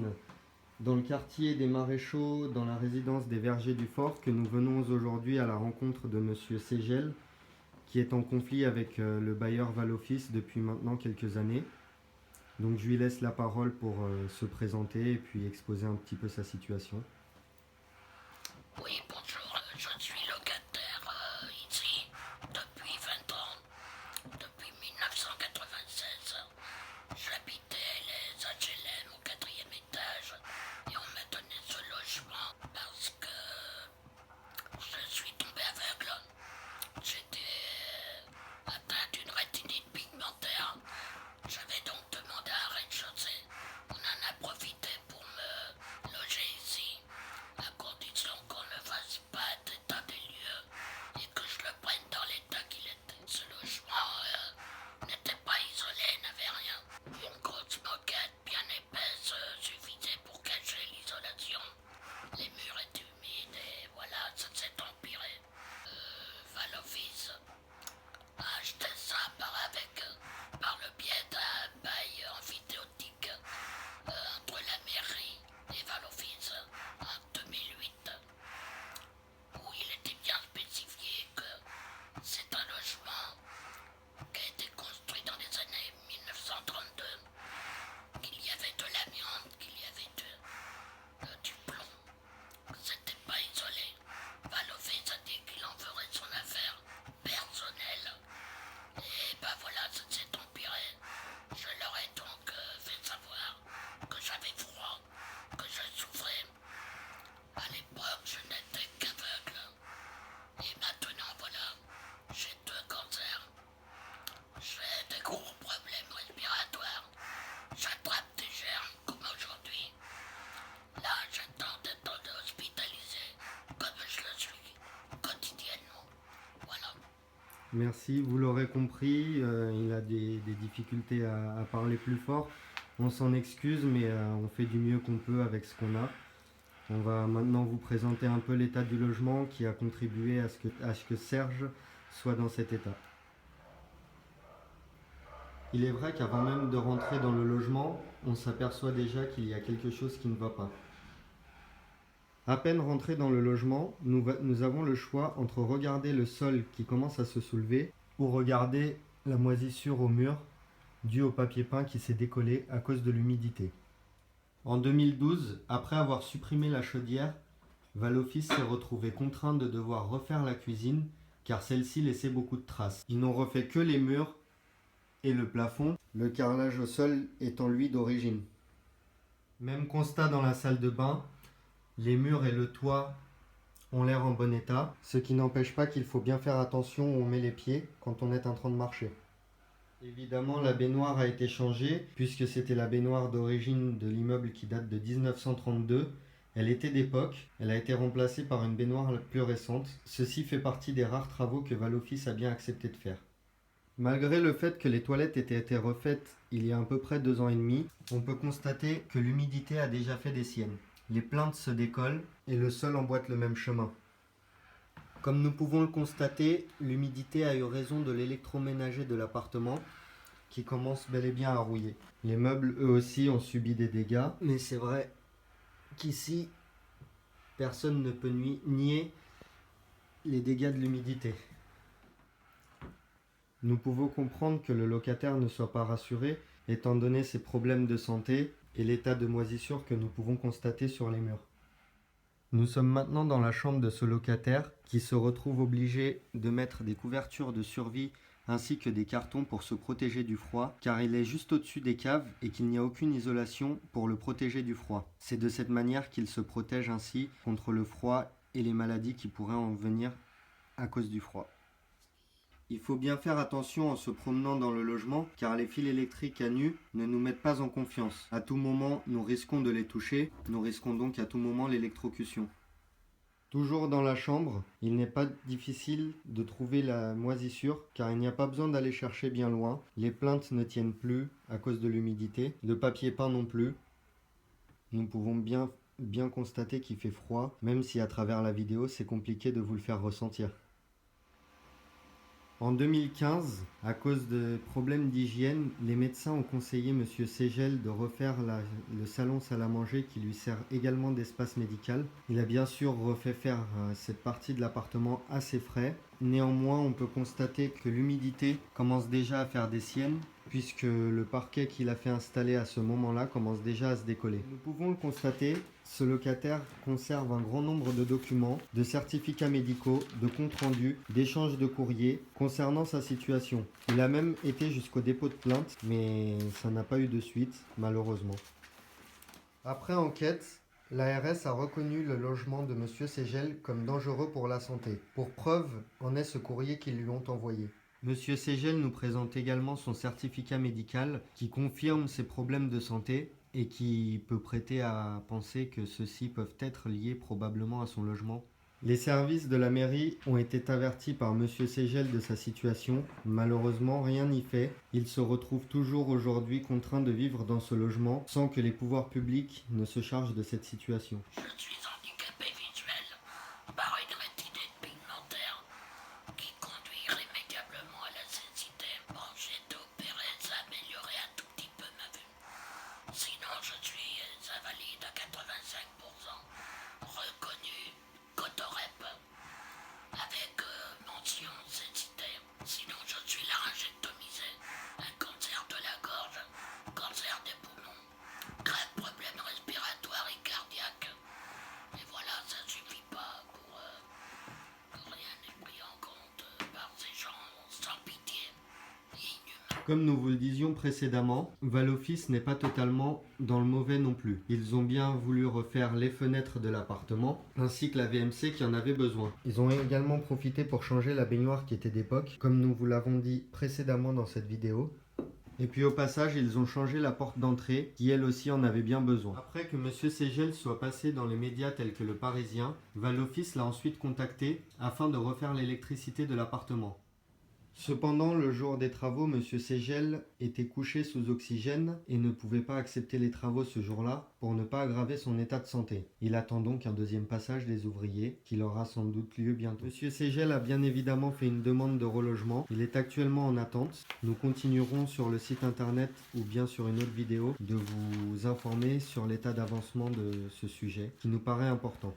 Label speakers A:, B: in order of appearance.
A: Martine, dans le quartier des Maréchaux, dans la résidence des Vergers du Fort, que nous venons aujourd'hui à la rencontre de Monsieur Ségel, qui est en conflit avec le bailleur Valoffice depuis maintenant quelques années. Donc je lui laisse la parole pour se présenter et puis exposer un petit peu sa situation.
B: Oui, bonjour, je suis locataire ici depuis 20 ans, depuis 1996. J'habitais les HLM au 4e étage et on m'a donné ce logement parce que je suis tombé aveugle. J'étais atteint d'une rétinite pigmentaire. J'avais donc demandé un rez-de-chaussée. On en a profité pour me loger ici, à condition qu'on ne fasse pas d'état des lieux et que je le prenne dans l'état qu'il était. Ce logement n'était pas isolé, n'avait rien. Une grosse moquette bien épaisse suffisait pour cacher l'isolation. Les murs étaient humides et voilà, ça s'est empiré. Valoffice a acheté ça par le biais d'un bail amphithéotique entre la mairie et Valoffice en 2008, où il était bien spécifié que c'est un logement qui a été construit dans les années 1932, qu'il y avait de l'amiante, qu'il y avait du plomb, que c'était pas isolé. Valoffice a dit qu'il en ferait son affaire personnelle. Et bah voilà, ça s'est empiré. Je leur ai donc fait savoir que j'avais froid, que je souffrais. À l'époque, je n'étais qu'aveugle. Et maintenant, voilà, j'ai 2 cancers. J'ai des gros problèmes respiratoires. J'attrape des germes comme aujourd'hui. Là, j'attends d'être hospitalisé comme je le suis quotidiennement. Voilà.
A: Merci, vous l'aurez compris, il a des difficultés à parler plus fort. On s'en excuse, mais on fait du mieux qu'on peut avec ce qu'on a. On va maintenant vous présenter un peu l'état du logement qui a contribué à ce que Serge soit dans cet état. Il est vrai qu'avant même de rentrer dans le logement, on s'aperçoit déjà qu'il y a quelque chose qui ne va pas. À peine rentré dans le logement, nous avons le choix entre regarder le sol qui commence à se soulever ou regarder la moisissure au mur due au papier peint qui s'est décollé à cause de l'humidité. En 2012, après avoir supprimé la chaudière, Valoffice s'est retrouvé contraint de devoir refaire la cuisine car celle-ci laissait beaucoup de traces. Ils n'ont refait que les murs et le plafond, le carrelage au sol étant lui d'origine. Même constat dans la salle de bain, les murs et le toit ont l'air en bon état, ce qui n'empêche pas qu'il faut bien faire attention où on met les pieds quand on est en train de marcher. Évidemment, la baignoire a été changée, puisque c'était la baignoire d'origine de l'immeuble qui date de 1932. Elle était d'époque, elle a été remplacée par une baignoire plus récente. Ceci fait partie des rares travaux que Valoffice a bien accepté de faire. Malgré le fait que les toilettes aient été refaites il y a à peu près 2 ans et demi, on peut constater que l'humidité a déjà fait des siennes. Les plinthes se décollent et le sol emboîte le même chemin. Comme nous pouvons le constater, l'humidité a eu raison de l'électroménager de l'appartement qui commence bel et bien à rouiller. Les meubles, eux aussi, ont subi des dégâts, mais c'est vrai qu'ici, personne ne peut nier les dégâts de l'humidité. Nous pouvons comprendre que le locataire ne soit pas rassuré, étant donné ses problèmes de santé et l'état de moisissure que nous pouvons constater sur les murs. Nous sommes maintenant dans la chambre de ce locataire qui se retrouve obligé de mettre des couvertures de survie ainsi que des cartons pour se protéger du froid, car il est juste au-dessus des caves et qu'il n'y a aucune isolation pour le protéger du froid. C'est de cette manière qu'il se protège ainsi contre le froid et les maladies qui pourraient en venir à cause du froid. Il faut bien faire attention en se promenant dans le logement, car les fils électriques à nu ne nous mettent pas en confiance. À tout moment, nous risquons de les toucher, nous risquons donc à tout moment l'électrocution. Toujours dans la chambre, il n'est pas difficile de trouver la moisissure, car il n'y a pas besoin d'aller chercher bien loin. Les plinthes ne tiennent plus à cause de l'humidité, le papier peint non plus. Nous pouvons bien constater qu'il fait froid, même si à travers la vidéo c'est compliqué de vous le faire ressentir. En 2015, à cause de problèmes d'hygiène, les médecins ont conseillé M. Ségel de refaire le salon salle à manger qui lui sert également d'espace médical. Il a bien sûr refait faire cette partie de l'appartement à ses frais. Néanmoins, on peut constater que l'humidité commence déjà à faire des siennes, puisque le parquet qu'il a fait installer à ce moment-là commence déjà à se décoller. Nous pouvons le constater, ce locataire conserve un grand nombre de documents, de certificats médicaux, de comptes rendus, d'échanges de courriers concernant sa situation. Il a même été jusqu'au dépôt de plainte, mais ça n'a pas eu de suite, malheureusement. Après enquête, l'ARS a reconnu le logement de M. Ségel comme dangereux pour la santé. Pour preuve en est ce courrier qu'ils lui ont envoyé. M. Ségel nous présente également son certificat médical qui confirme ses problèmes de santé et qui peut prêter à penser que ceux-ci peuvent être liés probablement à son logement. Les services de la mairie ont été avertis par M. Ségel de sa situation. Malheureusement, rien n'y fait. Il se retrouve toujours aujourd'hui contraint de vivre dans ce logement sans que les pouvoirs publics ne se chargent de cette situation.
B: Je suis handicapé visuel par une rétinite pigmentaire qui conduit irrémédiablement à la cécité. Bon, j'ai été opéré, ça a amélioré un tout petit peu ma vue. Sinon, je suis invalide à 85%, reconnu Cotorep, avec mention cécité. Sinon, je suis laryngectomisé, un cancer de la gorge, cancer des poumons, grave problème respiratoire et cardiaque. Et voilà, ça suffit pas pour que rien n'est pris en compte par ces gens sans pitié, inhumains.
A: Comme nous vous le disions précédemment, Valoffice n'est pas totalement dans le mauvais non plus. Ils ont bien voulu refaire les fenêtres de l'appartement, ainsi que la VMC qui en avait besoin. Ils ont également profité pour changer la baignoire qui était d'époque, comme nous vous l'avons dit précédemment dans cette vidéo. Et puis au passage, ils ont changé la porte d'entrée, qui elle aussi en avait bien besoin. Après que M. Ségel soit passé dans les médias tels que Le Parisien, Valoffice l'a ensuite contacté afin de refaire l'électricité de l'appartement. Cependant, le jour des travaux, M. Ségel était couché sous oxygène et ne pouvait pas accepter les travaux ce jour-là pour ne pas aggraver son état de santé. Il attend donc un deuxième passage des ouvriers qui aura sans doute lieu bientôt. M. Ségel a bien évidemment fait une demande de relogement. Il est actuellement en attente. Nous continuerons sur le site internet ou bien sur une autre vidéo de vous informer sur l'état d'avancement de ce sujet qui nous paraît important.